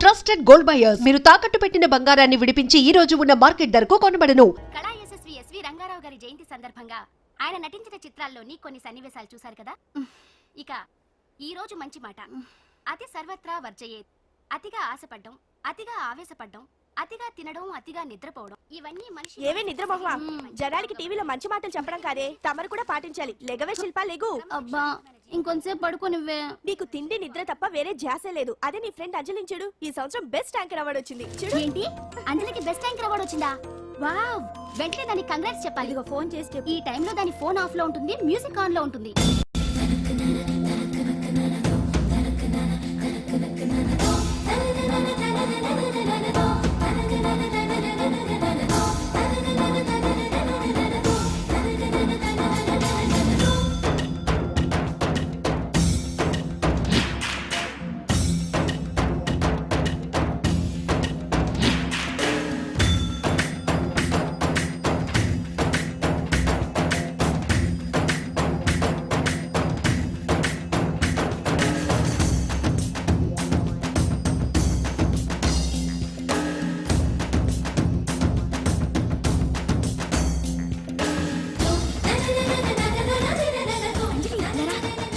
Trusted gold buyers మీరు తాకట్టు పెట్టిన బంగారాన్ని విడిపించి ఈ రోజు ఉన్న మార్కెట్ ధరకు కొనబడను. కళా యశస్వి ఎస్వి రంగారావు గారి జయంతి సందర్భంగా ఆయన నటించిన చిత్రాల్లోని కొన్ని సన్నివేశాలు చూశారు కదా. ఇక ఈ రోజు మంచి మాట. అతి సర్వత్రా వర్జయేత్. అతిగా ఆశపడ్డం, అతిగా ఆవేశపడ్డం, అతిగా తినడం, అతిగా నిద్రపోవడం, ఇవన్నీ మనిషి ఏవే నిద్రమోహమా. జనానికి టీవీలో మంచి మాటలు చెప్పడం కాదే, తమరు కూడా పాటించాలి. లెగవే శిల్పా, లెగు. అబ్బా ఇంకొంచేపు పడుకోనివ్వే. నీకు తిండి నిద్ర తప్ప వేరే ధ్యాసే లేదు. అదే నీ ఫ్రెండ్ అంజలిని చూడు, ఈ సంవత్సరం బెస్ట్ యాంకర్ అవార్డు వచ్చింది. చూడు. ఏంటి అంజలికి బెస్ట్ యాంకర్ అవార్డు వచ్చిందా? వావ్, వెంటనే దానికి కంగ్రాట్స్ చెప్పాలి. ఇదిగో ఫోన్ చేసి ఈ టైంలో దాని ఫోన్ ఆఫ్ లో ఉంటుంది, మ్యూజిక్ ఆన్ లో ఉంటుంది.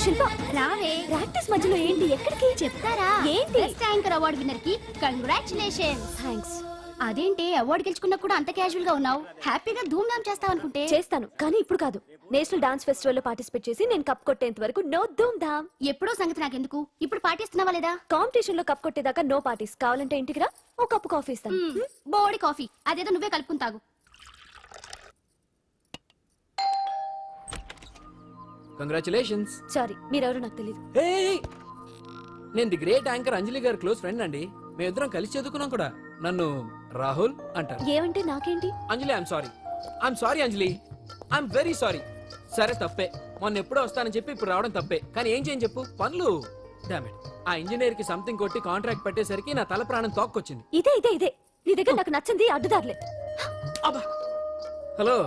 శిల్ప రావే. ప్రాక్టీస్ మధ్యలో ఏంటి, ఎక్కడికి చెప్తారా? ఏంటి? బెస్ట్ యాంకర్ అవార్డు విన్నర్ కి కంగ్రాచులేషన్స్. థ్యాంక్స్. అదేంటి అవార్డు గెలుచుకున్నా కూడా అంత క్యాజువల్ గా ఉన్నావు? హ్యాపీగా ధూమ్ ధామ్ చేస్తావు అనుకుంటే. చేస్తాను, కానీ ఇప్పుడు కాదు. నేషనల్ డాన్స్ ఫెస్టివల్ లో పార్టిసిపేట్ చేసి నేను కప్ కొట్టేంత వరకు నో ధూమ్ ధామ్. ఎప్పుడో సంగతి నాకెందుకు, ఇప్పుడు పాటిస్తున్నావా లేదా? కాంపిటీషన్ లో కప్ కొట్టేదాకా నో పార్టీస్. కావాలంటే ఇంటికి రా, ఓ కప్పు కాఫీ ఇస్తాను. బోడి కాఫీ అదేదో నువ్వే కలుపుకుని తాగు. కంగ్రాచులేషన్స్. సారీ, మీరెవరో నాకు తెలియదు. నేను ది గ్రేట్ యాంకర్ అంజలి గారి క్లోజ్ ఫ్రెండ్ అండి. మేమిద్దరం కలిసి చదువుకున్నాం కూడా. నన్ను రాహుల్ అంటారు. ఏమంటే నాకేంటి? Anjali I'm sorry Anjali, I'm very sorry. సరే తప్పే, మొన్న ఎప్పుడో వస్తానని చెప్పి ఇప్పుడు రావడం తప్పే. కానీ ఏం చేయని చెప్పు, పనులు. డామిట్, ఆ ఇంజనీర్ కి సంథింగ్ కొట్టి కాంట్రాక్ట్ పెట్టేసరికి నా తల ప్రాణం తోక్కొచ్చింది. ఇదే నీ దగ్గర నాకు నచ్చింది అడ్డుదారులే. అబ్బా, హలో,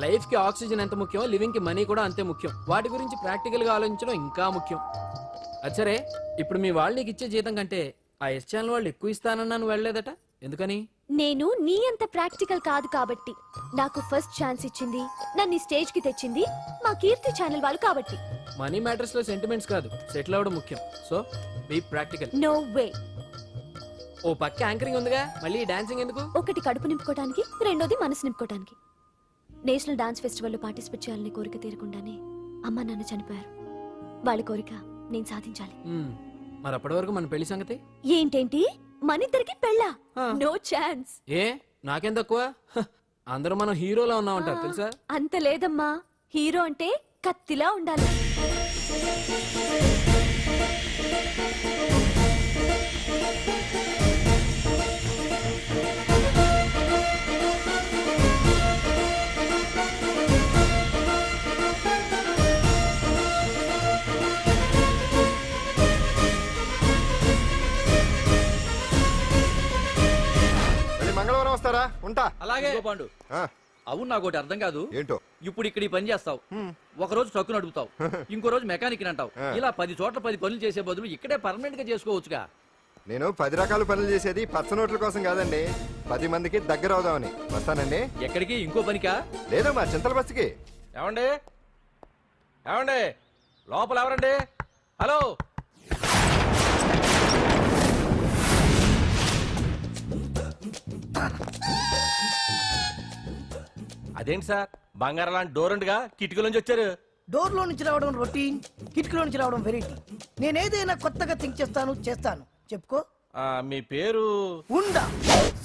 లైఫ్ కి ఆక్సిజన్ ఎంత ముఖ్యం, లివింగ్ కి మనీ కూడా అంతే ముఖ్యం. వాటి గురించి ప్రాక్టికల్ గా ఆలోచించడం ఇంకా ముఖ్యం. అచ్చరే, ఇప్పుడు మీ వాళ్ళు నీకు ఇచ్చే జీతం కంటే ఆ ఎస్ ఛానల్ వాళ్ళు ఎక్కువ ఇస్తానన్నా నువ్వు వెళ్ళలేదట, ఎందుకని? నేను నీ అంత ప్రాక్టికల్ కాదు కాబట్టి. నాకు ఫస్ట్ ఛాన్స్ ఇచ్చింది, నన్ను స్టేజ్ కి తెచ్చింది మా కీర్తి ఛానల్ వాళ్ళు కాబట్టి. మనీ మ్యాటర్స్ లో సెంటిమెంట్స్ కాదు, సెటిల్ అవ్వడం ముఖ్యం. So be practical. No way. ఓ పక్క యాంకరింగ్ ఉందిగా, మళ్ళీ డాన్సింగ్ ఎందుకు? ఒకటి కడుపు నింపుకోవడానికి, రెండోది మనసు నింపుకోవడానికి. నేషనల్ డాన్స్ ఫెస్టివల్ లో పార్టిసిపేట్ చేయాలని కోరిక తీరకుండానే అమ్మ నాన్న చనిపోయారు. వాళ్ళ కోరిక నేను సాధించాలి. మరి అప్పటి వరకు మన పెళ్లి సంగతి ఏంటేంటి, మనిద్దరికి పెళ్ళా? ఆ. No chance. ఏ నాకేం తక్కువ? అందరూ మనం హీరోలా ఉన్నామంటారు తెలుసా? అంత లేదమ్మా, హీరో అంటే కత్తిలా ఉండాలి. మంగళవారం వస్తారా? ఉంటా. అలాగే పాండు. అవును, నాకు ఒకటి అర్థం కాదు. ఏంటో? ఇప్పుడు ఇక్కడ ఈ పని చేస్తావు, ఒక రోజు ట్రక్కు నడుపుతావు, ఇంకో రోజు మెకానిక్ అంటావు. ఇలా 10 చోట్ల 10 పనులు చేసే బదులు ఇక్కడే పర్మనెంట్ గా చేసుకోవచ్చుగా. నేను 10 రకాల పనులు చేసేది పచ్చ నోట్ల కోసం కాదండి, 10 మందికి దగ్గర అవుదామని. వస్తానండి. ఎక్కడికి? ఇంకో పనికా? లేదా మా చింతల బస్సుకి. ఏమండి ఏమండి, లోపల ఎవరండి? హలో, అదేంటి సార్, బంగారం లాంటి డోర్ ఉండగా కిటికీలోంచి వచ్చారు? డోర్ లో నుంచి రావడం రొటీన్, కిటికీలో నుంచి రావడం వెరైటీ. నేనేదైనా కొత్తగా థింక్ చేస్తాను. చెప్పుకో. మీ పేరు? ఉండా,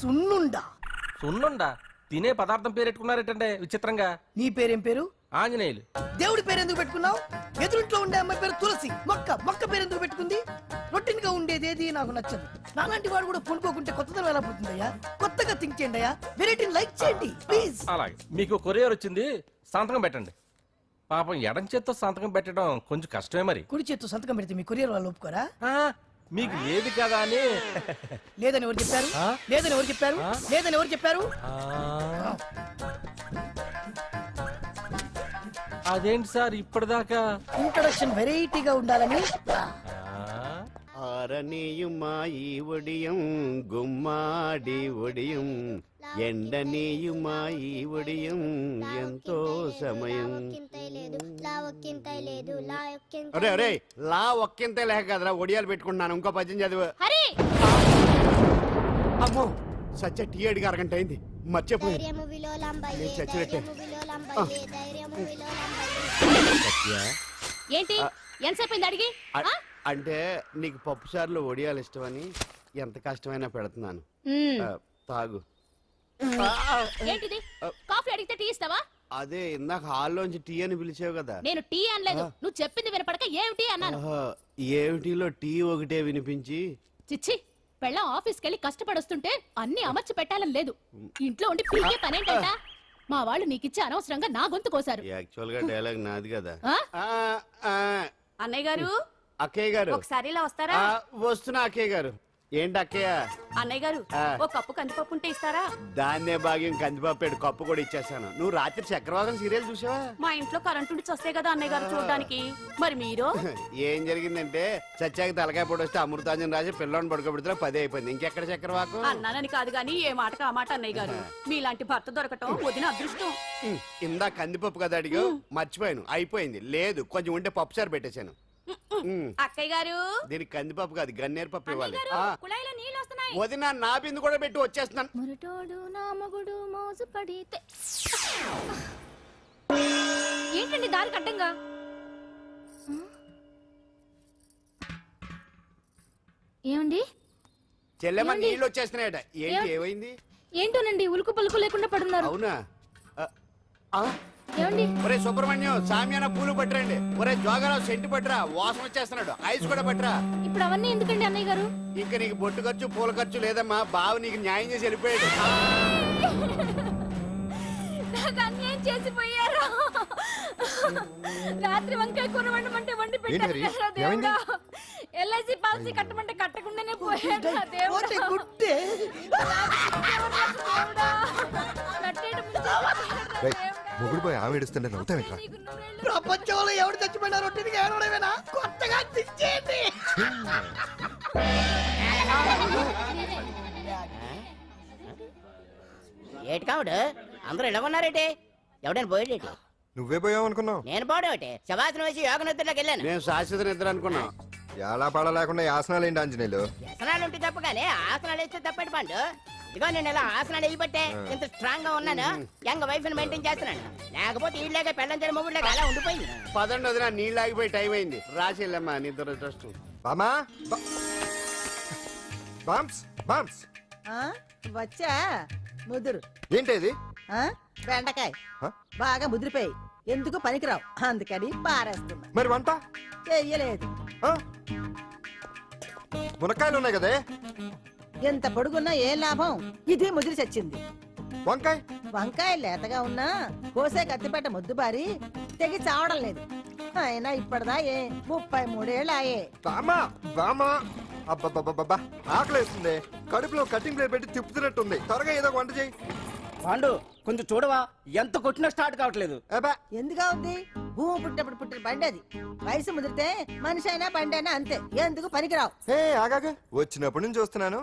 సున్నుండా. సున్నుండా? తినే పదార్థం పేరు పెట్టుకున్నారేటండి విచిత్రంగా. నీ పేరేం పేరు? ఆంజనేయులు. దేవుడి పేరు ఎందుకు పెట్టుకున్నావు? ఎదురింట్లో ఉండే అమ్మాయి పేరు తులసి. మొక్క పేరు ఎందుకు పెట్టుకుంది? రొటీన్ గా ఉండేదేది నాకు నచ్చదు. నాలాంటి వాడు కూడా పూనుకోకుంటే కొత్తదనం ఎలా పుడుతుందయ్యా? కొత్తగా థింక్ చేయండి అయ్యా, వెరైటీని లైక్ చేయండి ప్లీజ్. అలాగే, మీకు కొరియర్ వచ్చింది, సంతకం పెట్టండి. పాపం ఎడం చేత్తో సంతకం పెట్టడం కొంచెం కష్టమే మరి. కుడి చేత్తో సంతకం పెడితే మీ కొరియర్ వాళ్ళు ఒప్పుకోరా? మీకు లేదు కదా అని. లేదని ఎవరు చెప్పారు? లేదని ఎవరు చెప్పారు? లేదని ఎవరు చెప్పారు? అదేంటి సార్ ఇప్పటిదాకా ఇంట్రొడక్షన్ వెరైటీగా ఉండాలని. ఆరనీయుమా ఈ ఒడియం గుమ్మాడి ఒడియం ఎండనీయుమా ఈ ఒడియం ఎంతో సమయం. అరే అరే లా ఒక్కింతే లేక కదరా ఒడియాలు పెట్టుకుంటున్నాను. ఇంకో పద్యం చదివు. హరి అమ్మో సత్య టీ అడిగి అరగంట అయింది మర్చిపోయి నేను చచ్చినట్టే. సత్య ఏంటి ఎంతసేపు అడిగి అంటే నీకు పప్పు సార్లు ఒడియాలు ఇష్టమని ఎంత కష్టమైనా పెడుతున్నాను. తాగు. ఏంటిది కాఫీ అడిగితే టీ ఇస్తావా? అదే ఇందాక హాల్లోంచి టీ అని పిలిచావు కదా. నేను టీ అనలేదు, నువ్వు చెప్పింది వినపడక ఏమిటి అన్నాను. ఏమిటిలో టీ ఒకటే వినిపించి చిచ్చి పెళ్ళం ఆఫీస్కి వెళ్ళి కష్టపడొస్తుంటే అన్ని అమర్చి పెట్టాలని లేదు. ఇంట్లో ఉండి పీకే పనేంటంట. మా వాళ్ళు నీకిచ్చే అనవసరంగా నా గొంతు కోసారు. యాక్చువల్ గా డైలాగ్ నాది కదా. అన్నయ్య గారు అక్కయ్య గారు ఒకసారి ఇలా వస్తారా? వస్తున్నా అక్కయ్య గారు. ఏంటి అక్కయ్య? అన్నయ్య గారు ఒక కప్పు కందిపప్పు ఉంటే ఇస్తారా? దాన్నే భాగ్యం కందిపాపేడు కప్పు కూడా ఇచ్చేసాను. నువ్వు రాత్రి చక్రవాదం సీరియల్ చూసావా? మా ఇంట్లో కరెంటు ఉండి వస్తే కదా అన్నయ్య గారు చూడడానికి. మరి మీరు ఏం జరిగిందంటే సత్యాకి తలకాయ పొడి వస్తే అమృతాంజన్ రాజు పిల్లని పడుకోబెడితే 10 అయిపోయింది. ఇంకెక్కడ చక్రవాకం? అన్నానని కాదు గాని ఏ మాటకు ఆ మాట అన్నయ్య గారు. మీలాంటి భర్త దొరకటం వదిన అదృష్టం. ఇందా కందిపప్పు కదా అడిగా మర్చిపోయాను. అయిపోయింది. లేదు కొంచెం ఉంటే పప్పు సార్ పెట్టేశాను. అక్కయ్య గారు దీనికి కందిపప్పు కాదు గన్నేరు పప్పు ఇవ్వాలి. కుళాయిలో నీళ్ళు వస్తున్నాయి. వదిన నా బిందు కూడా పెట్టి వచ్చేస్తున్నాను. మురటోడు నా మగుడు మోజు పడితే ఏంటండి దారి కట్టంగా? ఏమండి చెల్లెమ్మ నీళ్ళు వచ్చేస్తున్నాయట. ఏంటి ఏమైంది? ఏంటోనండి ఉలుకు పలుకు లేకుండా పడున్నారు. అవునా? ఏమండి ఒరే సుబ్రహ్మణ్యం సామ్యాన పూలు పట్టరండి. ఒరే జోగరావు సెంటు పట్టరా వాసన వచ్చేస్తున్నాడు. ఐస్ కూడా పట్టరా. ఇప్పుడు అవన్నీ ఎందుకండి అన్నయ్య గారు? ఇంకా నీకు బొట్టు ఖర్చు పూల ఖర్చు లేదమ్మా. బావ నీకు న్యాయం చేసి వెళ్ళిపోయాడు. నాకు అన్యాయం చేసిపోయారు. రాత్రి వంకాయ కూర వండమంటే వండి పెట్టారు కదా దేవుడా. ఎల్ఐసి పాలసీ కట్టమంటే కట్టకుండానే పోయాడు నా దేవుడా. గుట్టే మొగుడు పోయి ఆమె ఏడుస్తుంటే నవ్వుతాం ఇట్లా. ప్రపంచంలో ఎవరు చచ్చిపోయినా రొట్టెని ఏడవడమేనా? కొత్తగా తెచ్చేయండి. ఏటి కావుడు అందరూ ఇలా ఉన్నారేటి? ఎవడైనా పోయేటి? నువ్వే పోయావు అనుకున్నావు. నేను పోవడం ఒకటి శవాసనం వేసి యోగ నిద్రలోకి వెళ్ళాను. నేను శాశ్వత నిద్ర అనుకున్నా. ఎలా పాడ లేకుండా ఆసనాలు ఏంటి ఆంజనేయులు? వ్యసనాలు ఉంటే తప్ప కానీ ఆసనాలు వేస్తే తప్పటి పండు. ఇదిగో నేను ఇలా ఆసనాలు వేయబట్టే ఇంత స్ట్రాంగ్ గా ఉన్నాను. యంగ్ వైఫ్ ని మెయింటైన్ చేస్తున్నాను. లేకపోతే ఇళ్ళగా పెళ్ళం చేయడం మొగుళ్ళగా అలా ఉండిపోయింది. పదండి వదిన నీళ్ళు ఆగిపోయి టైం అయింది. రాసి వెళ్ళమ్మా నిద్ర ట్రస్ట్. బామా బామ్స్ బామ్స్ వచ్చా ముదురు ఏంటది? బెండకాయ బాగా ముదిరిపోయి ఎందుకు పనికిరావు అందుకని పారేస్తున్నా. మరి వంట చెయ్యలేదు. మునక్కాయలు ఉన్నాయి కదే. ఎంత పొడుగున్నా ఏం లాభం? ఇది ముదిరి చచ్చింది. వంకాయ వంకాయ లేతగా ఉన్నా కోసే కత్తిపేట ముద్దు బారి తెగి చావడం లేదు. అయినా ఇప్పటిదా 33 ఏళ్ళు ఆయే. బామా బామా అబ్బబ్బబ్బబ్బా ఆకలేస్తుంది. కడుపులో కటింగ్ ప్లేట్ పెట్టి తిప్పుతున్నట్టుంది. త్వరగా ఏదో వంట చేయి. పాండు కొంచెం చూడవా ఎంత కొట్టినా స్టార్ట్ కావట్లేదు. ఎందుగా ఉంది? భూమి పుట్టినప్పుడు పుట్టిన బండి అది. వయసు ముదిరితే మనిషి అయినా బండి అయినా అంతే. ఎందుకు పనికిరావు. ఆగాగా వచ్చినప్పటి నుంచి చూస్తున్నాను.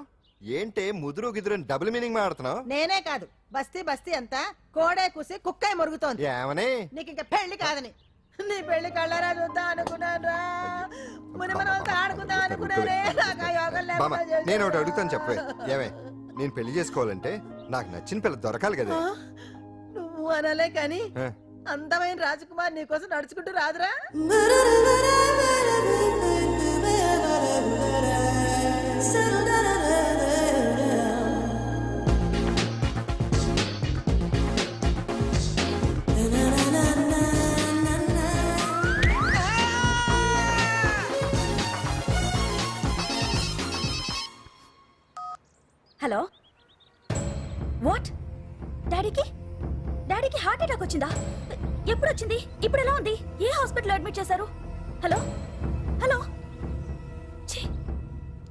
ఏంటే ముదురు గిదురు డబుల్ మీనింగ్ మాడుతున్నావు? నేనే కాదు బస్తీ బస్తీ అంతా కోడే కూసి కుక్కాయ మురుగుతోంది. ఏమని? నీకు ఇంకా పెళ్లి కాదని. నీ పెళ్లి కళ్ళరా చూద్దాం అనుకున్నాను రా. మునిమనంతా ఆడుకుందాం అనుకున్నారే. బామా నేను ఒకటి అడుగుతాను చెప్పే. ఏమే నేను పెళ్లి చేసుకోవాలంటే నాకు నచ్చిన పిల్ల దొరకాలి కదా. నువ్వు అనలే కాని అందమైన రాజకుమార్ నీకోసం నడుచుకుంటూ రాదురా. Hello what? డాడీకి హార్ట్ అటాక్ వచ్చిందా? ఎప్పుడు వచ్చింది? ఇప్పుడు ఎలా ఉంది? ఏ హాస్పిటల్ అడ్మిట్ చేశారు? హలో హలో ఛీ,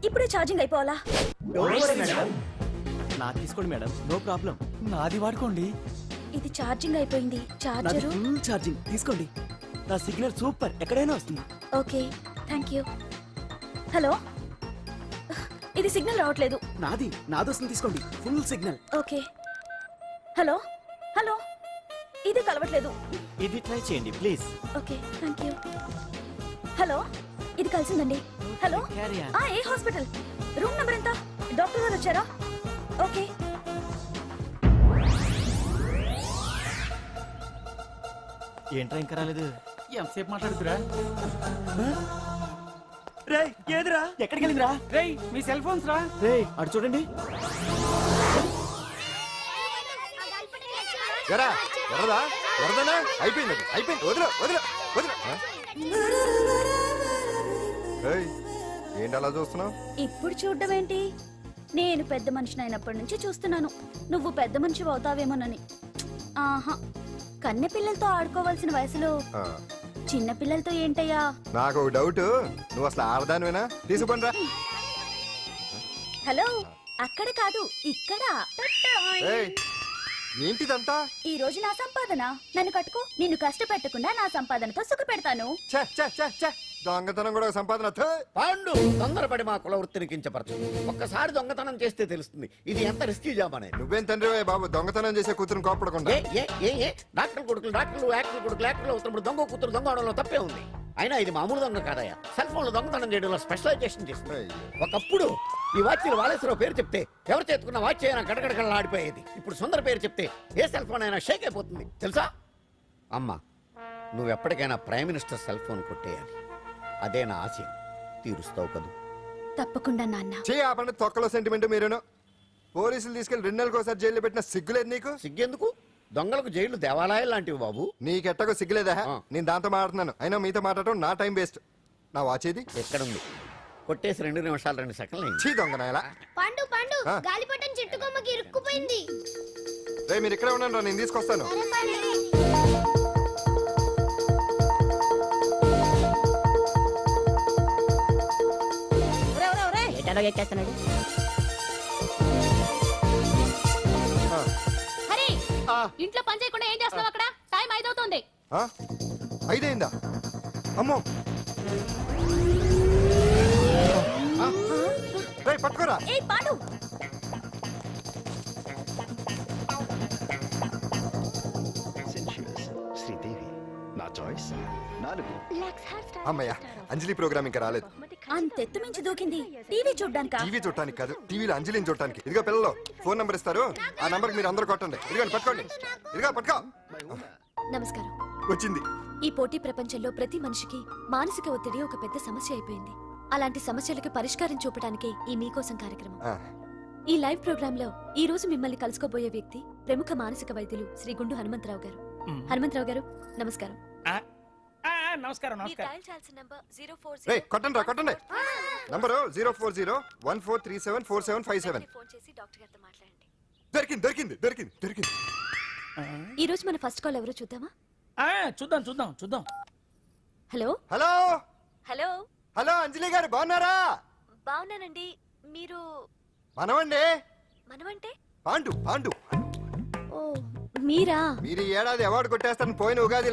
ఇప్పుడే ఛార్జింగ్ అయిపోవాలా? నా తీసుకోండి మేడం, నో ప్రాబ్లం. నాది వాడుకోండి. ఇది ఛార్జింగ్ అయిపోయింది. చార్జరు ఫుల్ ఛార్జింగ్ తీసుకోండి. నా సిగ్నల్ సూపర్, ఎక్కడైనా వస్తుంది. Okay thank you. హలో ఇది సిగ్నల్ రావట్లేదు. నాదొస్తుంది తీసుకోండి, full signal. Okay. Hello hello, ఇది కలవట్లేదు. ఇది ట్రై చేయండి please. Okay, thank you. Hello, ఇది కలిసిందండి. హలో, ఏ హాస్పిటల్? రూమ్ నెంబర్ ఎంత? డాక్టర్ గారు వచ్చారా? ఓకే. ఏంట్రా ఇంకా రాలేదు? ఎంతసేపు మాట్లాడుతురా? రేయ్ ఏదిరా, ఎక్కడికి వెళ్ళిందిరా? రేయ్ మీ సెల్ ఫోన్స్ రా. రేయ్ అటు చూడండి. ఎరా ఎర్రదా ఎర్రదనా అయిపోయింది అయిపోయింది వదిలే వదిలే వదిలే ఏయ్, ఏంటి అలా చూస్తున్నావు? ఇప్పుడు చూడడం ఏంటి? నేను పెద్ద మనిషిని అయినప్పటి నుంచి చూస్తున్నాను, నువ్వు పెద్ద మనిషి అవుతావేమోనని. ఆహా, కన్నె పిల్లలతో ఆడుకోవాల్సిన వయసులో చిన్న పిల్లలతో ఏంటయ్యా? నాకు ఒక డౌట్, నువ్వు అసలు ఆడదానివేనా? తీసుకుపండి రా. హలో, అక్కడ కాదు ఇక్కడ. ఏయ్, ఏంటిదంతా? ఈ రోజు నా సంపాదన, నన్ను కట్టుకో. నిన్ను కష్టపెట్టకుండా నా సంపాదనతో సుఖ పెడతాను. ఛే, ఛే, ఛే, ఛే. దొంగతనం కూడా ఒక సంపాదన. థూ. పాండు తొందరపడి మా కుల వృత్తిని కించపరచు. ఒక్కసారి దొంగతనం చేస్తే తెలుస్తుంది ఇది ఎంత రిస్కీ జాబ్ అనేది. నువ్వేం తండ్రి బాబు, దొంగతనం చేసే కూతురుని కోపడకుండా. ఏ డాక్టర్ కొడుకులు డాక్టర్లు, యాక్టర్ కొడుకులు యాక్టర్లు అవుతున్నప్పుడు దొంగ కూతురు దొంగ అవడంలో తప్పే ఉంది. అయినా ఇది మామూలు దొంగ కాదయ్యా, సెల్ ఫోన్ లో దొంగతనం చేయడంలో స్పెషలైజేషన్ చేస్తుంది. ఒకప్పుడు ఈ వాచ్లు వాలేశ్వరరావు పేరు చెప్తే ఎవరు చేతుకున్న వాచ్ అయినా గడగడగడలా ఆడిపోయేది. ఇప్పుడు సుందర పేరు చెప్తే ఏ సెల్ ఫోన్ అయినా షేక్ అయిపోతుంది తెలుసా? అమ్మా, నువ్వు ఎప్పటికైనా ప్రైమ్ మినిస్టర్ సెల్ ఫోన్ కొట్టేయాలి, అదే నా ఆశయం. తీరుస్తావు కదూ? తప్పకుండా నాన్న. చే ఆ పండు తొక్కలో సెంటిమెంట్ మీరేను. పోలీసులు తీసుకెళ్లి 2 నెలలకు ఒకసారి జైల్లో పెట్టిన సిగ్గులేదు నీకు? సిగ్గెందుకు? దొంగలకు జైలు దేవాలయాలు లాంటివి బాబు. నీకెట్టకు సిగ్గులేదా? నేను దాంతో మాట్లాడుతున్నాను, అయినా మీతో మాట్లాడటం నా టైం వేస్ట్. నా వాచ్ ఏది? ఎక్కడుంది? కొట్టేసి 2 నిమిషాలు 2 సెకండ్లు అయింది. చీ దొంగ నాయలా. పండు పండు గాలిపటం చెట్టు కొమ్మకి ఇరుక్కుపోయింది. రే మీరు ఇక్కడే ఉండండి రా, నేను తీసుకొస్తాను. ఎక్కేస్తున్నాడు. హరి, ఇంట్లో పని చేయకుండా ఏం చేస్తున్నావు అక్కడ? టైం 5 అవుతుంది. 5 అయిందా? అమ్మో, రేయ్ పట్టుకోరా. ఏ పాడు, శ్రీదేవి నా చాయిస్. 4 అమ్మయ్య, అంజలి ప్రోగ్రామ్ ఇంకా రాలేదు. అంతెత్తు మించి దూకింది. టీవీ చూడ్డానికా? టీవీ చూడటానికి కాదు, టీవీలో అంజలిని చూడటానికి. ఇదిగో పిల్లలు, ఫోన్ నంబర్ ఇస్తారు, ఆ నంబర్ మీరు అందరూ కొట్టండి. ఇదిగోండి పట్టుకోండి, ఇదిగో పట్టుకో. నమస్కారం. వచ్చింది. ఈ పోటీ ప్రపంచంలో ప్రతి మనిషికి మానసిక ఒత్తిడి ఒక పెద్ద సమస్య అయిపోయింది. అలాంటి సమస్యలకు పరిష్కారం చూపడానికే ఈ మీకోసం కార్యక్రమం. ఈ లైవ్ ప్రోగ్రామ్ లో ఈ రోజు మిమ్మల్ని కలుసుకోబోయే వ్యక్తి ప్రముఖ మానసిక వైద్యులు శ్రీ గుండు హనుమంతరావు గారు. హనుమంతరావు గారు, నమస్కారం. నమస్కారం రేయ్ కొట్టండి రా, కొట్టండి. నంబరు 04014374757. ఫోన్ చేసి డాక్టర్ గారితో మాట్లాడండి. దొరికింది దొరికింది దొరికింది దొరికింది. ఈ రోజు మన ఫస్ట్ కాల్ ఎవరో చూద్దామా? చూద్దాం చూద్దాం చూద్దాం. హలో హలో హలో హలో, అంజలి గారు బాగున్నారా? బాగున్నానండి. మీరు? మనమండి. మనమంటే? పాండు పాండు. ఓ మీరా? మీరు ఈ ఏడాది అవార్డు కొట్టేస్తారని పోయిన ఉగాది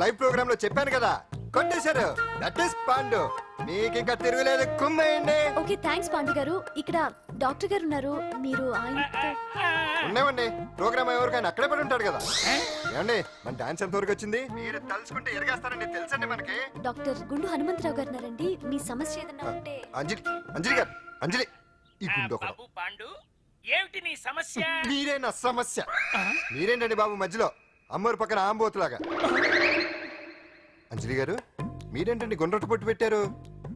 లైవ్ ప్రోగ్రామ్ లో చెప్పాను కదా, కొట్టేశారు. That is Pandu. మీకు ఇంకా తిరుగులేదు, కుమ్మేయండి. ఓకే, థ్యాంక్స్ పాండు గారు. ఇక్కడ డాక్టర్ గారు ఉన్నారు, మీరు ఆయనతో? ఉన్నామండి, ప్రోగ్రామ్ ఎవరికైనా అక్కడే పడి ఉంటాడు కదా. ఏమండి, మన డాన్స్ ఎంత వరకు వచ్చింది? మీరు తలుచుకుంటే ఎరగేస్తారండి, తెలుసండి మనకి. డాక్టర్ గుండు హనుమంతరావు గారు ఉన్నారండి. మీ సమస్య ఏదన్నా ఉంటే? అంజలి అంజలి గారు, అంజలి ఈ గుండు ఒకడు. పాండు, ఏమిటి నీ సమస్య? మీరే నా సమస్య. మీరేంటండి బాబు మధ్యలో అమ్మోరు పక్కన ఆంబోతులాగా? అంజలి గారు, మీరేంటండి గుండ్రటి బొట్టు పెట్టారు?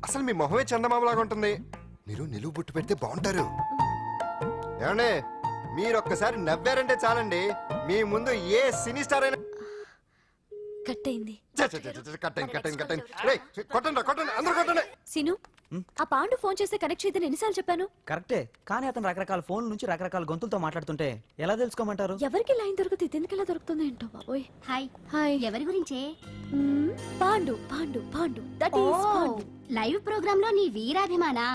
అసలు మీ మొహమే చందమామలాగా ఉంటుంది. మీరు నిలువు బొట్టు పెడితే బాగుంటారు. ఏమండి, మీరు ఒక్కసారి నవ్వారంటే చాలండి, మీ ముందు ఏ సినీ స్టార్ అయినా కట్ అయింది. కొట్టండి కొట్టండి, అందరూ కొట్టండి. సీను, ఆ పాండు ఫోన్ చేస్తే కనెక్ట్ చేయదని ఎన్నిసార్లు చెప్పాను? కరెక్టే, కానీ అతను రకరకాల ఫోన్ నుంచి రకరకాల గొంతులతో మాట్లాడుతుంటే ఎలా తెలుసుకోమంటారు? ఎవరికి లైన్ దొరుకుతుంది, ఇతనికి ఎలా దొరుకుతుందో ఏంటో బాబోయ్. Hi hi. ఎవరి గురించే? Pandu Pandu Pandu, that is Pandu. Live program లో నీ వీరాభిమానా?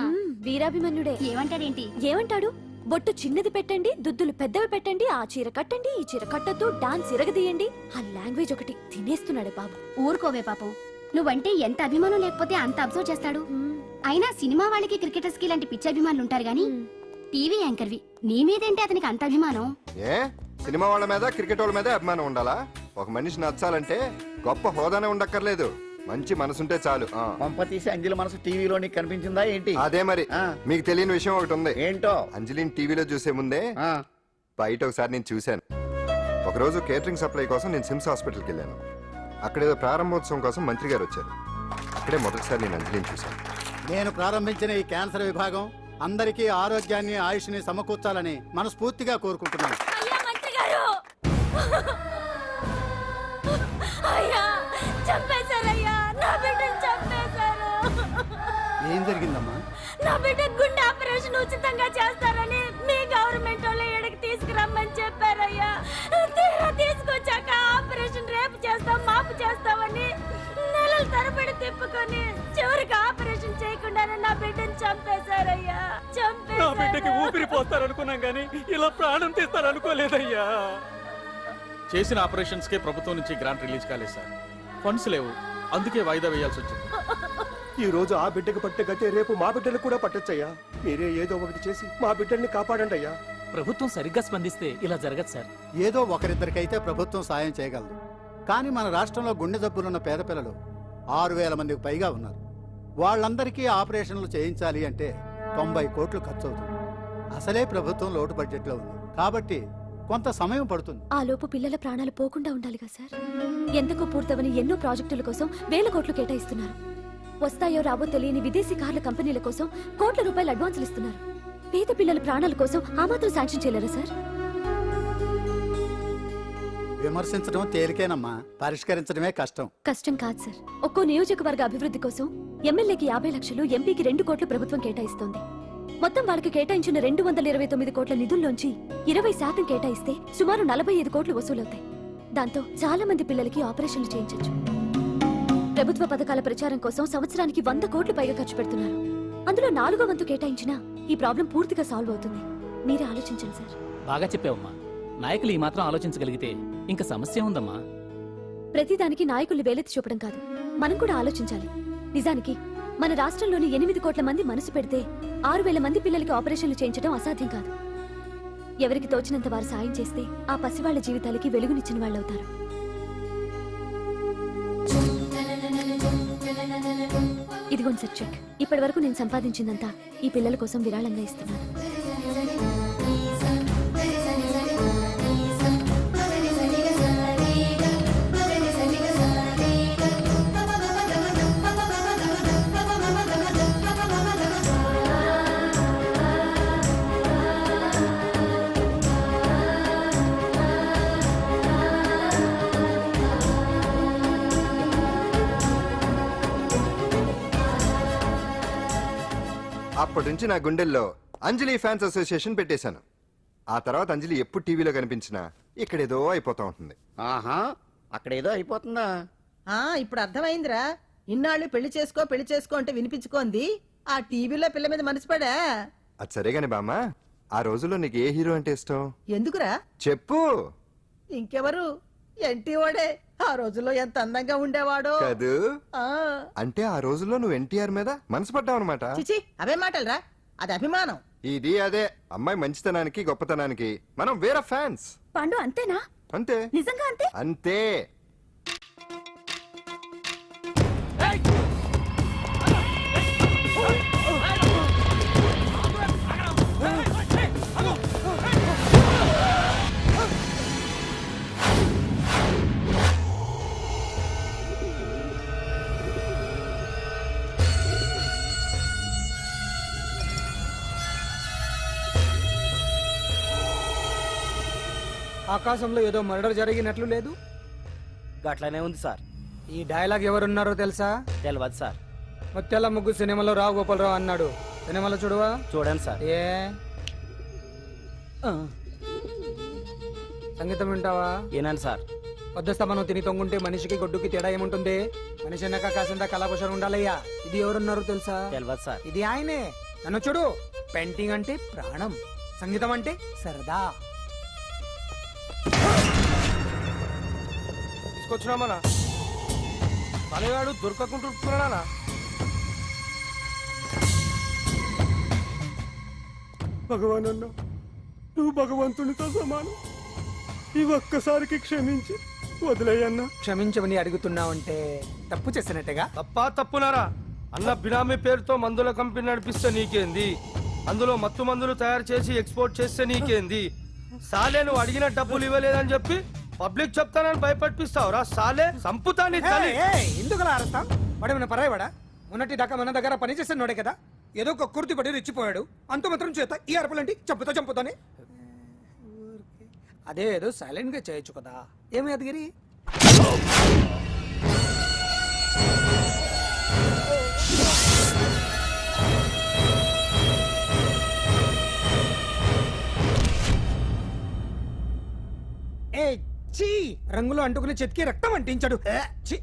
వీరాభిమన్యుడే. ఏమంటాడేంటి? ఏమంటాడు? బొట్టు చిన్నది పెట్టండి, దుద్దులు పెద్దవి పెట్టండి, ఆ చీర కట్టండి, ఈ చీర కట్టద్దు, డాన్స్ ఇరగదీయండి. ఆ లాంగ్వేజ్ ఒకటి తినేస్తున్నాడే బాబు. ఊరుకోవే పాపం, నువ్వంటే ఎంత అభిమానం లేకపోతే అంత అబ్జర్వ్ చేస్తాడు. అయినా సినిమా వాళ్ళకి క్రికెటర్స్ కి ఇలాంటి పిచ్చి అభిమానులు ఉంటారు గానీ టీవీ యాంకర్వి నీ మీదేంటి అతనికి అంత అభిమానం? ఏ సినిమా వాళ్ళ మీద క్రికెట్ వాళ్ళ మీద అభిమానం ఉండాలా? ఒక మనిషి నచ్చాలంటే గొప్ప హోదానే ఉండక్కర్లేదు, మంచి మనసుంటే చాలు. పంప తీసి అంజలి మనసు టీవీలో నీకు కనిపించిందా ఏంటి? అదే మరి. మీకు తెలియని విషయం ఒకటి ఉంది. ఏంటో? అంజలిని టీవీలో చూసే ముందే బయట ఒకసారి నేను చూశాను. ఒకరోజు కేటరింగ్ సప్లై కోసం నేను సిమ్స్ హాస్పిటల్కి వెళ్ళాను. అక్కడేదో ప్రారంభోత్సవం కోసం మంత్రి గారు వచ్చారు. అక్కడే మొదటిసారి నేను అంజలిని చూశాను. నేను ప్రారంభించిన ఈ క్యాన్సర్ విభాగం అందరికీ ఆరోగ్యాన్ని ఆయుష్ని సమకూర్చాలని మనస్ఫూర్తిగా కోరుకుంటున్నాను. అయ్యా మంత్రి గారు, అయ్యా చంపేశారయ్యా, నా బిడ్డను చంపేశారు. ఏం జరిగిందమ్మా? నా బిడ్డ గుండె ఆపరేషన్ ఉచితంగా చేస్తారని మీ గవర్నమెంట్ వాళ్ళు ఇక్కడికి తీసుకురమ్మని చెప్పారయ్యా. తీరా తీసుకొచ్చాక ఆపరేషన్ రేపు చేస్తాం మాపు చేస్తామని నెలల తరబడి తిప్పుకొని చివరికి ఆపరేషన్ చేయకుండానే నా బిడ్డను చంపేశారయ్యా. నా బిడ్డకి ఊపిరి పోస్తారనుకున్నాం గానీ ఇలా ప్రాణం తీస్తారనుకోలేదయ్యా. చేసిన ఆపరేషన్స్ కే ప్రభుత్వం నుంచి గ్రాంట్ రిలీజ్ కాలేదు సార్. ఫండ్స్ లేవు, అందుకే వాయిదా వేయాల్సి వచ్చింది. ఈ రోజు ఆ బిడ్డకు పట్టే గట్టే రేపు మా బిడ్డలు కూడా పట్టొచ్చయ్యా. మీరే ఏదో ఒకటి చేసి మా బిడ్డల్ని కాపాడండి అయ్యా. ప్రభుత్వం సరిగ్గా స్పందిస్తే ఇలా జరగదు సార్. ఏదో ఒకరిద్దరికైతే ప్రభుత్వం సాయం చేయగలదు, కానీ మన రాష్ట్రంలో గుండె జబ్బులున్న పేద పిల్లలు 6,000 మందికి పైగా ఉన్నారు. వాళ్ళందరికీ ఆపరేషన్లు చేయించాలి అంటే 90 కోట్లు ఖర్చు అవుతుంది. అసలే ప్రభుత్వం లోటు బడ్జెట్లో ఉంది కాబట్టి కొంత సమయం పడుతుంది. ఆ లోపు పిల్లల ప్రాణాలు పోకుండా ఉండాలిగా సార్. ఎంతకో పూర్తవని ఎన్నో ప్రాజెక్టుల కోసం వేల కోట్లు కేటాయిస్తున్నారు. వస్తాయో రావో తెలియని విదేశీ కార్ల కంపెనీల కోసం కోట్ల రూపాయలు అడ్వాన్సులు ఇస్తున్నారు. పేద పిల్లల ప్రాణాల కోసం ఆ మాత్రం శాంక్షన్ చేయలేరా సార్? విమర్శించడం తేలికేనమ్మా, పరిష్కరించడమే కష్టం. కష్టం కాదు సార్. ఒక్కో నియోజకవర్గ అభివృద్ధి కోసం ఎమ్మెల్యేకి 50 లక్షలు, ఎంపీకి 2 కోట్లు ప్రభుత్వం కేటాయిస్తోంది. మొత్తం వాళ్ళకి కేటాయించిన 229 కోట్ల నిధుల్లోంచి 20% కేటాయిస్తే సుమారు 45 కోట్లు వసూలవుతాయి. దాంతో చాలా మంది పిల్లలకి ఆపరేషన్లు చేయించొచ్చు. ప్రభుత్వ పథకాల ప్రచారం కోసం సంవత్సరానికి 100 కోట్లు పైగా ఖర్చు పెడుతున్నారు. అందులో 4వ వంతు కేటాయించినా ఈ ప్రాబ్లం పూర్తిగా సాల్వ్ అవుతుంది. మీరే ఆలోచించండి సార్. బాగా చెప్పావమ్మా. నాయకులు ఈ మాత్రం ఆలోచించగలిగితే ఇంకా సమస్య ఉందమ్మా. ప్రతిదానికి నాయకుల్ని వేలెత్తి చూపడం కాదు, మనం కూడా ఆలోచించాలి. నిజానికి మన రాష్ట్రంలోని 8 కోట్ల మంది మనసు పెడితే 6,000 మంది పిల్లలకి ఆపరేషన్లు చేయించడం అసాధ్యం కాదు. ఎవరికి తోచినంత వారు సాయం చేస్తే ఆ పసివాళ్ల జీవితాలకి వెలుగునిచ్చిన వాళ్ళవుతారు. ఇదిగోండి సార్ చెక్. ఇప్పటి వరకు నేను సంపాదించిందంతా ఈ పిల్లల కోసం విరాళంగా ఇస్తున్నాను. అప్పటి నుంచి నా గుండెల్లో అంజలి ఫ్యాన్స్ అసోసియేషన్ పెట్టేశాను. ఆ తర్వాత అంజలి ఎప్పుడు టీవీలో కనిపించినా ఇక్కడేదో అయిపోతా ఉంటుంది. ఆహా, అక్కడేదో అయిపోతుందా? ఇప్పుడు అర్థమైందిరా. ఇన్నాళ్ళు పెళ్లి చేసుకో అంటే వినిపించుకోంది ఆ టీవీలో పిల్ల మీద మనసు పడా. అది సరేగాని బామ్మ, ఆ రోజుల్లో నీకు ఏ హీరో అంటే ఇష్టం? ఎందుకురా చెప్పు. ఇంకెవరు? ఎన్టీఓడే. ఆ రోజుల్లో ఎంత అందంగా ఉండేవాడో కాదు. ఆ అంటే ఆ రోజుల్లో నువ్వు ఎన్టీఆర్ మీద మనసు పడ్డావు అనమాట. చిచి, అవే మాటలరా, అది అభిమానం. ఇది అదే అమ్మాయి మంచితనానికి గొప్పతనానికి మనం వేరే ఫ్యాన్స్. పాండు అంతేనా? అంతే. నిజంగా అంతే? అంతే. ఆకాశంలో ఏదో మర్డర్ జరిగినట్లు లేదు. గట్లనే ఉంది సార్. ఈ డైలాగ్ ఎవరున్నారో తెలుసా? తెలియదు సార్. ముత్యాల ముగ్గు సినిమాలో రావు గోపాలరావు అన్నాడు. సినిమాలో చూడవా? చూడండి సార్. ఏ సంగీతం వింటావా? ఏనండి సార్. పొద్దుస్తా మనం తిని తొంగుంటే మనిషికి గొడ్డుకి తేడా ఏముంటుంది? మనిషి అన్నాక కాసింత కళాభూషణ ఉండాలయ్యా. ఇది ఎవరున్నారో తెలుసా? తెలియదు సార్. ఇది ఆయనే. నన్ను చూడు. పెయింటింగ్ అంటే ప్రాణం, సంగీతం అంటే సరదా. తీసుకొచ్చినామనా? తలగాడు దొరకకుంటున్నానా? భగవాన్ అన్నా, నువ్వు భగవంతునితో సమానం. ఈ ఒక్కసారికి క్షమించి వదిలేయన్నా. క్షమించమని అడుగుతున్నావంటే తప్పు చేసినట్టుగా. తప్పా తప్పునారా అన్న బినామీ పేరుతో మందుల కంపెనీ నడిపిస్తే నీకేంది? అందులో మత్తు మందులు తయారు చేసి ఎక్స్పోర్ట్ చేస్తే నీకేంది? సాలే నువ్వు అడిగిన డబ్బులు ఇవ్వలేదని చెప్పి పబ్లిక్ చెప్తానని భయపడిపిస్తావురా? సాలే సంపుతాని తల్లి. ఎందుకు అలా అరుస్తాం? వాడేమైనా పరాయవాడా? మొన్నటి దాకా మన దగ్గర పనిచేస్తున్నాడే కదా, ఏదో ఒక కుర్తి పడి రెచ్చిపోయాడు. అంత మాత్రం చేత ఈ అరపలంటి చంపుతానే. అదే ఏదో సైలెంట్ గా చేయొచ్చు కదా. ఏమి అదిగిరి? ఏ చీ, రంగులో అంటుకునే చెతికి రక్తం అంటించాడు. ఛీ,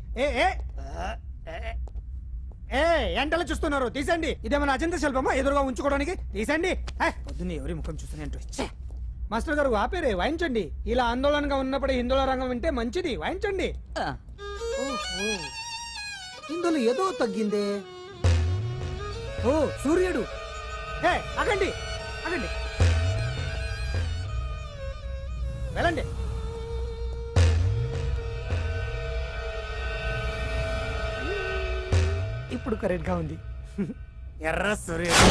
ఎంటలో చూస్తున్నారు, తీసండి. ఇదేమన్నా అజంత శిల్పమా ఎదురుగా ఉంచుకోవడానికి? తీసండి. పొద్దున్న ఎవరి ముఖం చూస్తున్నట్టు. మాస్టర్ గారు ఆపేరే, వాయించండి. ఇలా ఆందోళనగా ఉన్నప్పుడు హిందువుల రంగం వింటే మంచిది, వాయించండి. ఓహో, ఇందులో ఏదో తగ్గిందే. ఓ సూర్యుడు. ఆగండి ఆగండి, వెళ్ళండి. ఇప్పుడు కరెక్ట్ గా ఉంది. ఎర్ర సూర్యుడు.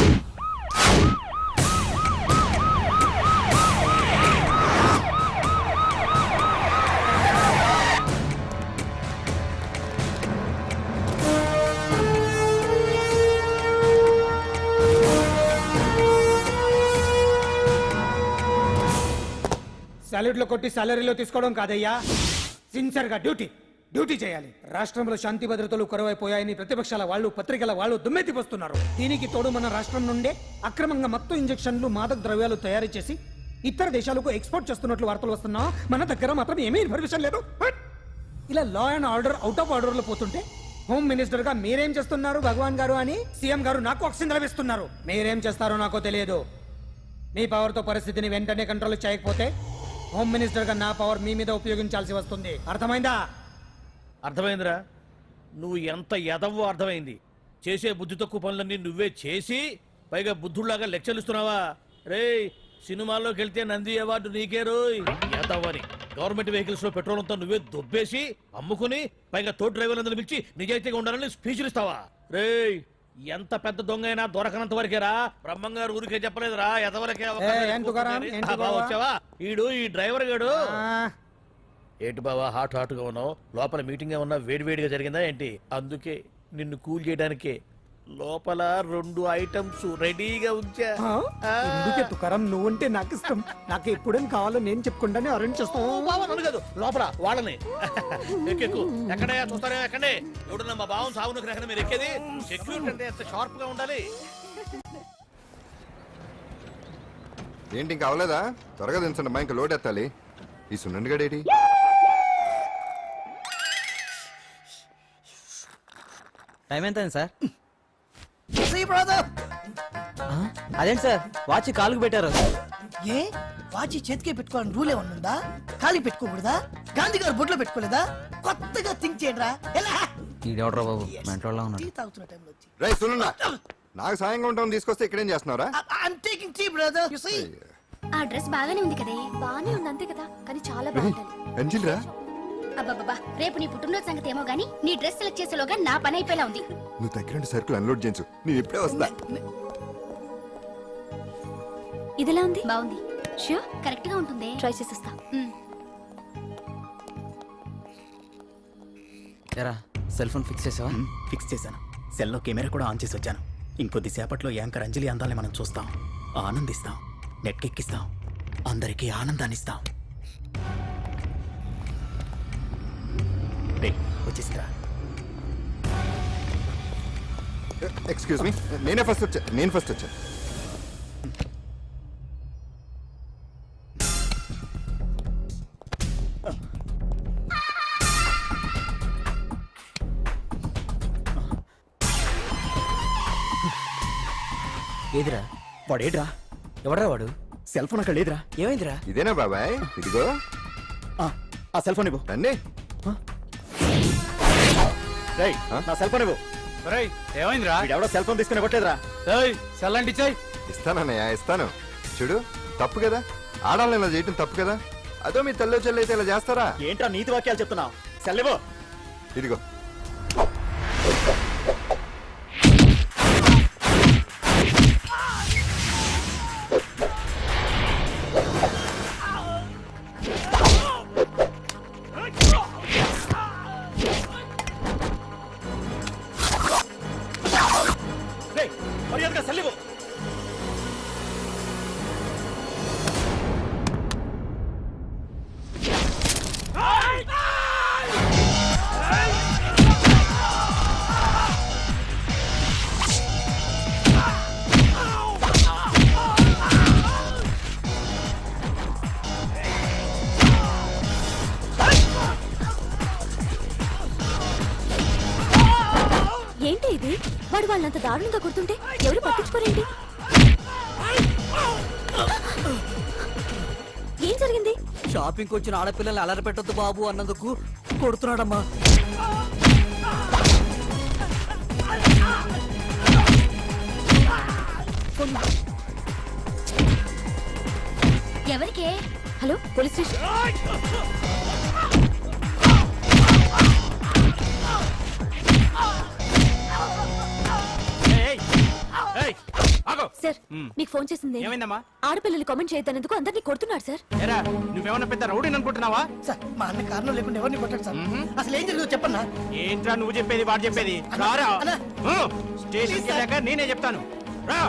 సాలరీలో కొట్టి సాలరీలో తీసుకోవడం కాదయ్యా, సిన్సియర్ గా డ్యూటీ చేయాలి. రాష్ట్రంలో శాంతి భద్రతలు కొరవైపోయాయని ప్రతిపక్షాల వాళ్ళు, పత్రికల వాళ్ళు దుమ్మెత్తిపోస్తున్నారు. దీనికి తోడు మన రాష్ట్రం నుండే అక్రమంగా మత్తు ఇంజెక్షన్లు, మాదక ద్రవ్యాలు తయారు చేసి ఇతర దేశాలకు ఎక్స్పోర్ట్ చేస్తున్నట్లు వార్తలు వస్తున్నా మన దగ్గర మాత్రం ఏమీ ఇన్ఫర్మేషన్ లేదు. ఇలా law and order out of order లో పోతుంటే హోమ్ మినిస్టర్ గా మీరేం చేస్తున్నారు భగవాన్ గారు అని సీఎం గారు నాకు ఆక్సిజన్ లభిస్తున్నారు. మీరేం చేస్తారో నాకు తెలియదు. మీ పవర్ తో పరిస్థితిని వెంటనే కంట్రోల్ చేయకపోతే హోమ్ మినిస్టర్ గా నా పవర్ మీ మీద ఉపయోగించాల్సి వస్తుంది. అర్థమైందా? అర్థమైందిరా, నువ్వు ఎంత ఎదవో అర్థమైంది. చేసే బుద్ధి తక్కువ పనులన్నీ నువ్వే చేసి పైగా బుద్ధుళ్లాగా లెక్చర్లు ఇస్తున్నావా? రేయ్, సినిమాల్లోకి వెళ్తే నంది అవార్డు నీకే రోయ్ ఎదవని. గవర్నమెంట్ వెహికల్స్ లో పెట్రోల్ అంతా నువ్వే దొబ్బేసి అమ్ముకుని పైగా తోటి డ్రైవర్లందరూ పిలిచి నిజాయితీగా ఉండాలని స్పీచ్లు ఇస్తావా? రేయ్, ఎంత పెద్ద దొంగ అయినా దొరకనంత వరకేరా. బ్రహ్మంగారు ఊరికే చెప్పలేదురా ఎదవలకే వచ్చావా? ఈడు ఈ డ్రైవర్ గాడు. ఏంటి బావా హాట్ గా ఉన్నావు? లోపల మీటింగ్ ఏమన్నా వేడివేడిగా జరిగిందా ఏంటి? అందుకే నిన్ను కూల్ చేయడానికే లోపల 2 ఐటమ్స్ రెడీగా ఉంచా. ఎందుకే తుకారం, నువ్వంటే నాకు ఇష్టం. నాకు ఎప్పుడేం కావాలో నేను చెప్పుకుంటానే అరేంజ్ చేస్తాను. కాదు లోపల వాళ్ళని ఎక్కెక్కు. ఎక్కడే చూస్తారే ఎక్కడే. ఎవడన్నా మా బావం సాగును ఎక్కడ మీరు ఎక్కేది? సెక్యూరిటీ అంటే ఎంత షార్ప్ గా ఉండాలి. ఏంటి ఇంకా అవలేదా? త్వరగా దించండి, మా ఇంకా లోడ్ ఎత్తాలి. ఈ సున్నండి గడేటి టైం ఎంత సార్? బ్రదర్, అదేంటి సార్ వాచ్ కాలుకు పెట్టారు? ఏ వాచి చేతికే పెట్టుకోవాలని రూల్ ఏమన్నా ఉందా? ఖాళీ పెట్టుకోకూడదా? గాంధీ గారు బొడ్లో పెట్టుకోలేదా? కొత్తగా థింక్ చేయండిరా. ఎలా ఈడెవడ్రా బాబు మెంటోళ్ళ ఉన్నాడు. టీ తాగుతున్న టైంలో వచ్చి రై సునండా, నాకు సాయంగా ఉంటాం తీసుకొస్తే ఇక్కడేం చేస్తున్నారా? I'm taking tea, brother. You see? ఆ డ్రెస్ బాగానే ఉంది కదే. బానే ఉంది అంతే కదా, కానీ చాలా బాగుంటుంది. అంజిల్ రా, అబ్బబ్బబ్బా, రేపు నీ పుట్టినరోజు సంగతి ఏమో గానీ నీ డ్రెస్ సెలెక్ట్ చేసేలోగా నా పని అయిపోయేలా ఉంది. నువ్వు దగ్గర సరుకులు అన్లోడ్ చేయించు, నేను ఇప్పుడే వస్తా. ఇదిలా ఉంది? బాగుంది. ష్యూర్, కరెక్ట్ గా ఉంటుంది. ట్రై చేసేస్తా. ఎరా సెల్ ఫోన్ ఫిక్స్ చేసావా? ఫిక్స్ చేశాను. సెల్లో కెమెరా కూడా ఆన్ చేసి వచ్చాను. ఇంకొద్ది సేపట్లో యాంకర్ అంజలి అందాలని మనం చూస్తాం, ఆనందిస్తాం, నెట్కెక్కిస్తాం, అందరికీ ఆనందాన్ని ఇస్తాం. వచ్చేసిందిరా. ఎక్స్క్యూజ్ మీ, నేను ఫస్ట్ వచ్చా. ఏదిరా వాడేడ్రా? ఎవడ్రా వాడు? సెల్ ఫోన్ అక్కడ లేదురా. ఏమైందిరా? ఇదేనా బాబాయ్? ఇదిగో ఆ సెల్ ఫోన్ ఇవ్వు. రండి. నా సెల్ ఫోన్ ఇవ్వు. ఏమైందిరా? ఎవడో సెల్ ఫోన్ తీసుకుని ఇవ్వట్లేదురా. సెల్ అంటే ఇస్తానన్నయ్య, ఇస్తాను. చూడు తప్పు కదా, ఆడాలని ఇలా చేయటం తప్పు కదా. అదో మీ తల్లో చెల్లి అయితే ఇలా చేస్తారా? ఏంట్రా నీతి వాక్యాలు చెప్తున్నావు? సెల్లెవో. ఇదిగో రేయ్, మర్యాదగా సెల్లెవో. ఏంటి ఇది? వాడు వాళ్ళంత దారుణంగా కొడుతుంటే ఎవరు పట్టించుకోరేంటి? ఏం జరిగింది? షాపింగ్ వచ్చిన ఆడపిల్లల్ని అలర పెట్టొద్దు బాబు అన్నందుకు కొడుతున్నాడమ్మా. ఎవరికే? Hello, police station. సార్, మీకు ఫోన్ చేసింది ఏమైందమ్మా? ఆడపిల్లలు కామెంట్ చేయొద్దనేందుకు అందరినీ కొడుతున్నాడు సార్. ఏరా నువ్వేమన్నా పెద్ద రౌడీని అనుకుంటున్నావా? సార్ మా అన్న కారణం లేకుండా ఎవరిని కొట్టాడు సార్. అసలు ఏం జరిగిందో చెప్పన్నా. ఏంట్రా నువ్వు చెప్పేది వాడు చెప్పేది? రారా స్టేషన్కి వెళ్ళాక నేనే చెప్తాను. రా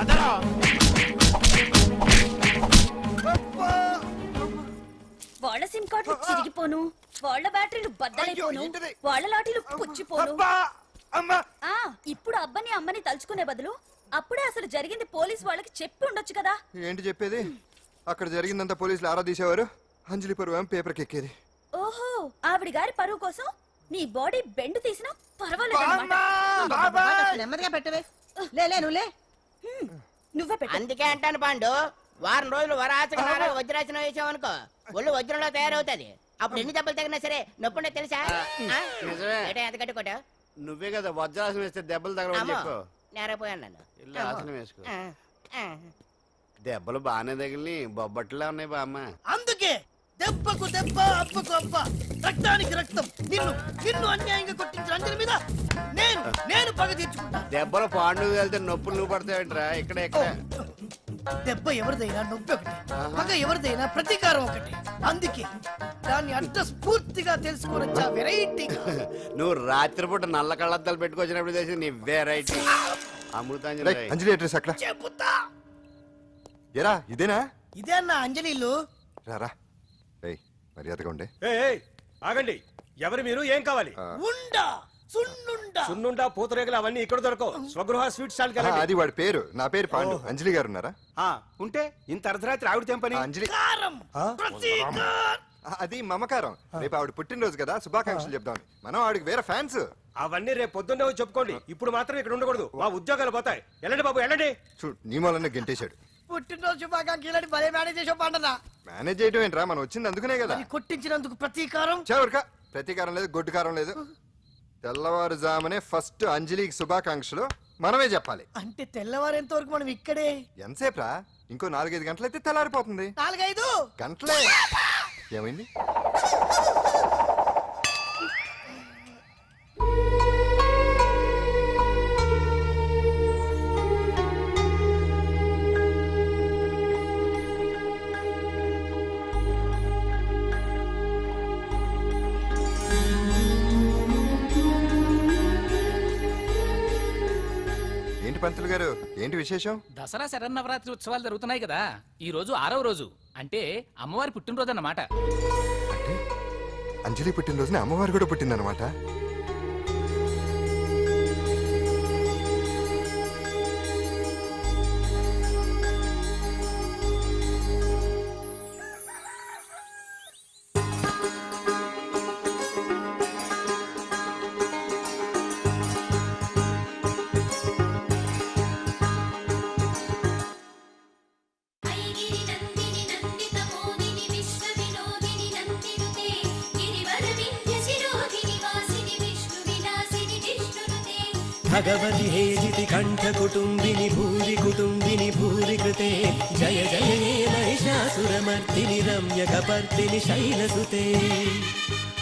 అదరా. వాళ్ళ సిమ్ కార్డులు చిరిగిపోను, వాళ్ళ బ్యాటరీలు బద్దలైపోను, వాళ్ళ లాఠీలు పుచ్చిపోను. ఇప్పుడు అబ్బని అమ్మని తలుచుకునే బదులు అప్పుడే అసలు జరిగింది పోలీస్ వాళ్ళకి చెప్పి ఉండొచ్చు కదా. ఏంటి చెప్పేది? అక్కడ జరిగిందంతా పోలీసులు ఆరా తీసేవారు, అంజలి పరువు ఏమో పేపర్కి ఎక్కేది. ఓహో, ఆవిడ గారి పరువు కోసం నీ బాడీ బెండ్ తీసినా పర్వాలేదు. నెమ్మదిగా పెట్టవే. లే నువ్వులే. నువ్వే పెట్టు. అందుకే అంటాను పాండు, వారం రోజులు వరాచకనాలు వజ్రాసనం వేసావనుకో ఒళ్ళు వజ్రంలో తయారవుతుంది. అప్పుడు ఎన్ని దెబ్బలు తగినా సరే నొప్పుండే తెలుసా? ఎంత కట్టుకోట నువ్వే కదా వజ్రాసనం వేస్తే దెబ్బలు తగలవని చెప్పు. నేరపోయాను నన్ను. ఇల్లు ఆసనం వేసుకో. దెబ్బలు బాగానే తగిలి బొబ్బట్లా ఉన్నాయి బామ్మ. అందుకే దెబ్బకు దెబ్బ, అబ్బకు అబ్బ, రక్తానికి రక్తం. నిన్ను నిన్ను అన్యాయంగా కొట్టించిన అంజలి మీద నేను పగ తీర్చుకుంటా. దెబ్బలు పాండు వెళ్తే నొప్పులు నువ్వు పడతాయంట్రా. ఇక్కడ దెబ్బ ఎవరిదైనా నొప్పి ఒకటి, పగ ఎవరిదైనా ప్రతీకారం ఒకటి. అందుకే దాన్ని అర్థ స్ఫూర్తిగా తెలుసుకోవచ్చా వెరైటీ. నువ్వు రాత్రిపూట నల్ల కళ్ళద్దాలు పెట్టుకొచ్చినప్పుడు చేసి నీ వెరైటీ. అమృతాంజలి అంజలి అడ్రస్ అక్కడ చెబుతా. ఎరా ఇదేనా? ఇదే అన్న అంజలి ఇల్లు. రారా మర్యాదగా ఉండే. ఆగండి, ఎవరు మీరు? ఏం కావాలి? ఉండా సున్నుండా సున్నుండా పూతరేగలు అవన్నీ ఇక్కడ దొరకవు. స్వగృహ స్వీట్ స్టాల్ అది వాడి పేరు. నా పేరు పాండు. అంజలి గారు ఉన్నారా? ఉంటే ఇంత అర్ధరాత్రి ఆవిడ తెంపని. అంజలి కారం ప్రతీకారం. అది మమకారం. రేపు ఆవిడ పుట్టినరోజు కదా, శుభాకాంక్షలు చెప్దామని. మనం ఆవిడకి వేరే ఫ్యాన్స్. అవన్నీ రేపు పొద్దున్నే వచ్చి చెప్పుకోండి. ఇప్పుడు మాత్రం ఇక్కడ ఉండకూడదు, మా ఉద్యోగాలు పోతాయి. వెళ్ళండి బాబు వెళ్ళండి. చూడు నీ మూలనే గెంటేశాడు. పుట్టినరోజు శుభాకాంక్షలు భలే మేనేజ్ చేసావు పండనా. మేనేజ్ చేయడం ఏంట్రా, మనం వచ్చింది అందుకునే కదా. కొట్టించినందుకు ప్రతీకారం. చవరికా ప్రతీకారం లేదు, గొడ్డు కారం లేదు. తెల్లవారుజామునే ఫస్ట్ అంజలికి శుభాకాంక్షలు మనమే చెప్పాలి. అంటే తెల్లవారేంత వరకు మనం ఇక్కడే ఎంతసేపురా? ఇంకో 4-5 గంటలైతే తెల్లారిపోతుంది. 4-5 గంటలే. ఏమైంది? పంతులు గారు, ఏంటి విశేషం? దసరా శరన్నవరాత్రి ఉత్సవాలు జరుగుతున్నాయి కదా, ఈ రోజు 6వ రోజు. అంటే అమ్మవారి పుట్టినరోజు అన్నమాట. అంటే అంజలి పుట్టినరోజున అమ్మవారు కూడా పుట్టిందన్నమాట. భగవతి హేజితి కంఠ కుటుంబిని భూరి కృతే జయ జయ హే మహిషాసురమర్దిని రమ్య కపర్దిని శైలసుతే